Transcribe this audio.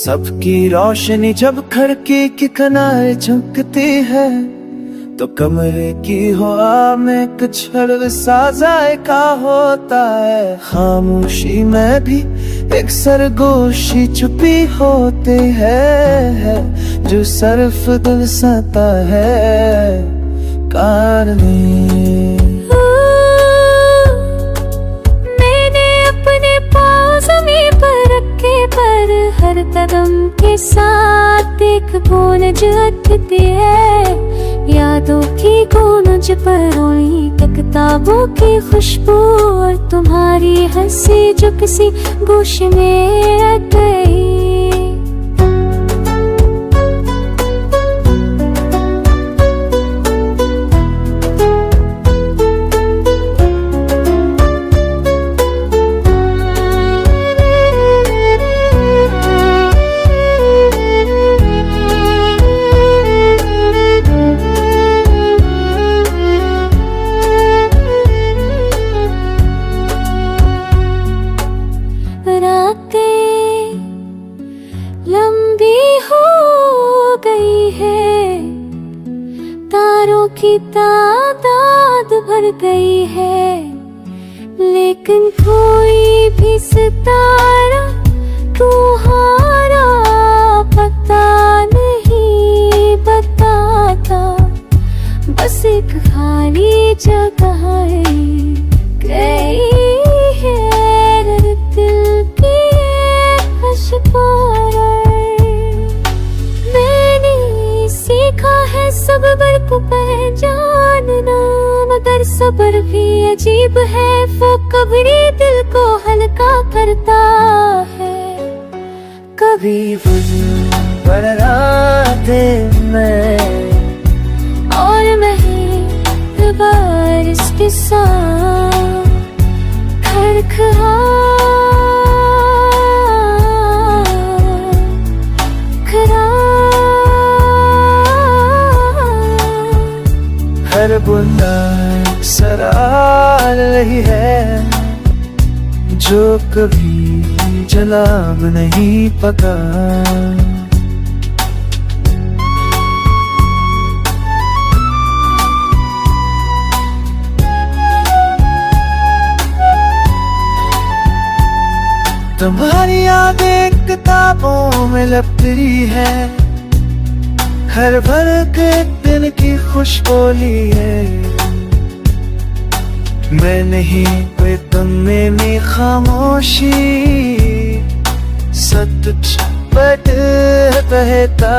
सबकी रोशनी जब खिड़की की किनारे झुकती है तो कमरे की हवा में कुछ हल्का सा जायका होता है। खामोशी में भी एक सरगोशी छुपी होती है जो सिर्फ दिल सहता है कारने। मैंने अपने पाँव ज़मीन पर रखे पर हर कदम के साथ एक गूंज उठती है। यादों की गूंज पर रोई किताबों की खुशबू और तुम्हारी हंसी जो किसी गोश में रह गई। लंबी हो गई है, तारों की तादाद भर गई है, लेकिन कोई भी सितारा तुम्हारा पता नहीं बताता। बस एक खाली जगह गई है दिल की मैंने सीखा है सब्र को पहचानना, मगर सब्र भी अजीब है, वो कभी दिल को हल्का करता है। कभी बढ़ रातें में और मैं बारिश के साथ खड़खड़ा हर बूंदा सरा रही है जो कभी जलाब नहीं पका। तुम्हारी यादें किताबों में लपटी है, हर भर के दिन की खुशबोली है। मैं नहीं कोई तुम में खामोशी सच बट बहता